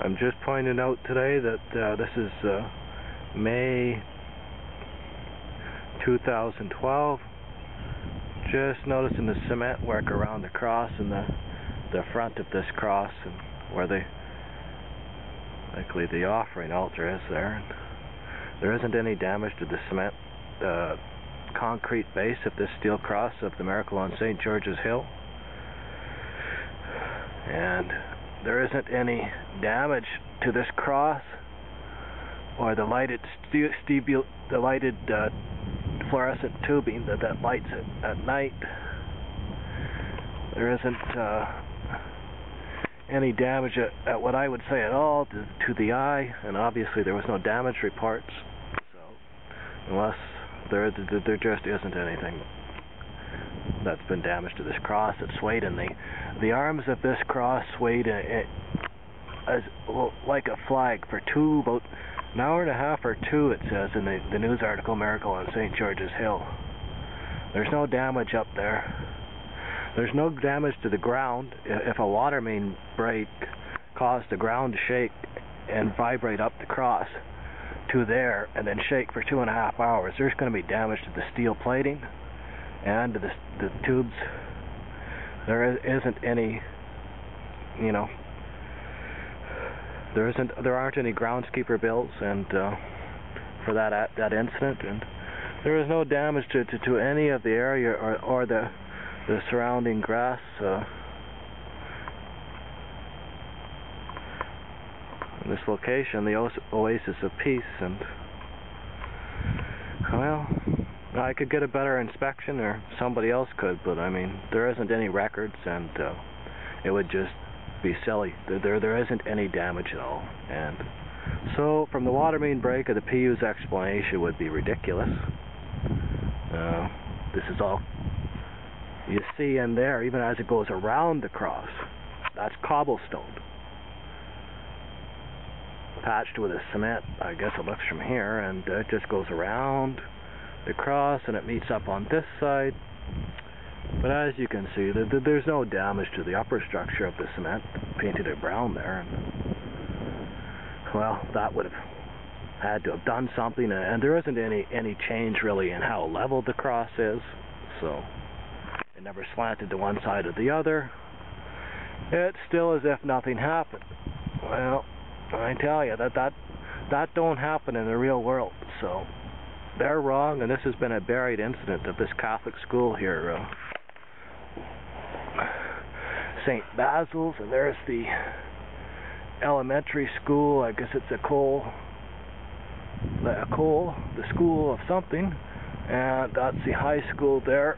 I'm just pointing out today that this is May 2012. Just noticing the cement work around the cross and the front of this cross, and where likely the offering altar is there. And there isn't any damage to the cement concrete base of this steel cross of the Miracle on St. George's Hill, and there isn't any damage to this cross or the lighted fluorescent tubing that lights it at night. There isn't any damage at what I would say at all to the eye, and obviously there was no damage reports. So unless there just isn't anything that's been damaged to this cross. It swayed, and the arms of this cross swayed as like a flag for about an hour and a half or two, it says in the news article, Miracle on St. George's Hill. There's no damage up there. There's no damage to the ground. If a water main break caused the ground to shake and vibrate up the cross to there and then shake for 2.5 hours, there's going to be damage to the steel plating and to the tubes. There isn't any, there aren't any groundskeeper bills and for that incident, and there is no damage to any of the area or the surrounding grass. In this location, the Oasis of Peace, and well, I could get a better inspection, or somebody else could, but I mean, there isn't any records, and it would just be silly. There isn't any damage at all, and so from the water main break, the PU's explanation would be ridiculous. This is all you see in there, even as it goes around the cross. That's cobblestone patched with a cement. I guess it looks from here, and it just goes around the cross, and it meets up on this side. But as you can see, there's no damage to the upper structure of the cement. Painted it brown there, and well, that would have had to have done something, and there isn't any change really in how level the cross is, so it never slanted to one side or the other. It's still as if nothing happened. Well, I tell you, that don't happen in the real world, so they're wrong, and this has been a buried incident of this Catholic school here, St. Basil's, and there's the elementary school. I guess it's the school of something, and that's the high school there,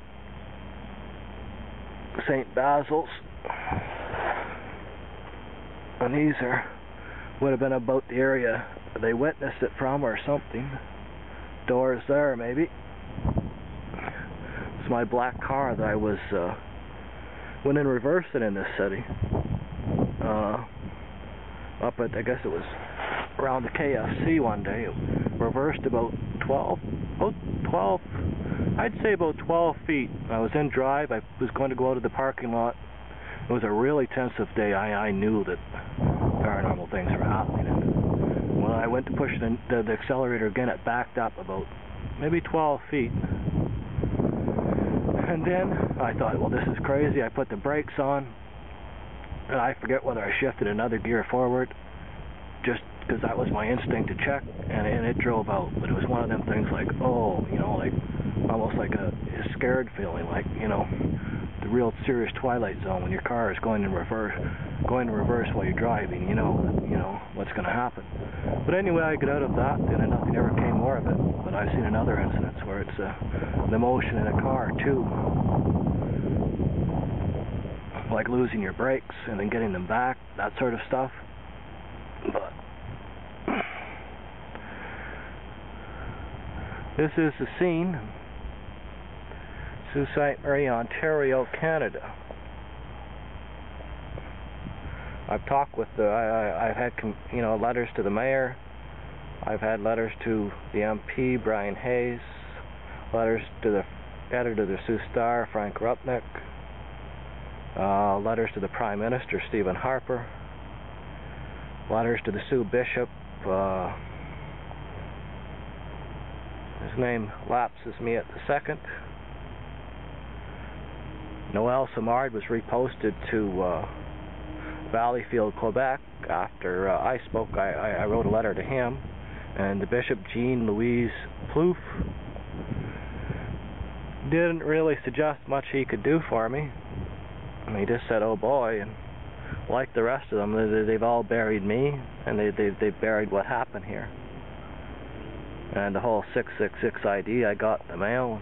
St. Basil's, and these would have been about the area they witnessed it from, or something. Doors there, maybe. It's my black car that I was went in reversing in this city. Up at, I guess it was around the KFC one day. It reversed about 12, I'd say about 12 feet. I was in drive. I was going to go out of the parking lot. It was a really tensive day. I knew that paranormal things were happening, and when I went to push the accelerator again, it backed up about maybe 12 feet. And then I thought, well, this is crazy. I put the brakes on, and I forget whether I shifted another gear forward, just because that was my instinct to check, and it drove out. But it was one of them things like, oh, like almost like a scared feeling, like, the real serious Twilight Zone when your car is going in reverse while you're driving. You know what's going to happen. But anyway, I got out of that, and nothing ever came more of it. But I've seen another incidents where it's the motion in a car too, like losing your brakes and then getting them back, that sort of stuff. But this is the scene. Sault Ste. Marie, Ontario, Canada. I've talked with I've had letters to the mayor. I've had letters to the MP, Brian Hayes. Letters to the editor of the Sault Star, Frank Rupnick. Letters to the Prime Minister, Stephen Harper. letters to the Sioux bishop. His name lapses me at the second. Noel Simard was reposted to Valleyfield, Quebec. After I spoke, I wrote a letter to him, and the Bishop Jean-Louis Plouffe didn't really suggest much he could do for me. He just said, "Oh boy," and like the rest of them, they've all buried me, and they've buried what happened here. And the whole 666 ID I got in the mail.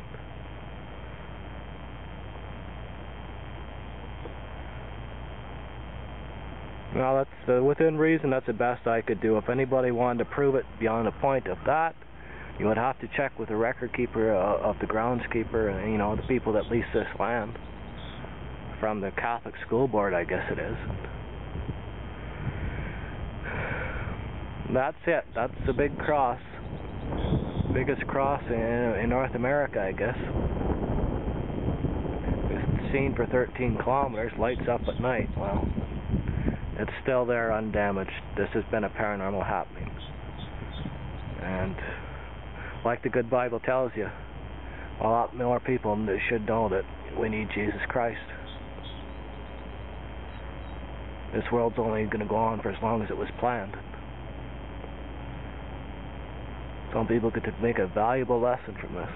Well, that's within reason. That's the best I could do. If anybody wanted to prove it beyond the point of that, you would have to check with the record keeper of the groundskeeper, and you know, the people that lease this land from the Catholic School Board, I guess it is. That's it. That's the big cross. Biggest cross in North America, I guess. It's seen for 13 kilometers, lights up at night. Well, it's still there undamaged. This has been a paranormal happening. And like the good Bible tells you, a lot more people should know that we need Jesus Christ. This world's only going to go on for as long as it was planned. Some people get to make a valuable lesson from this.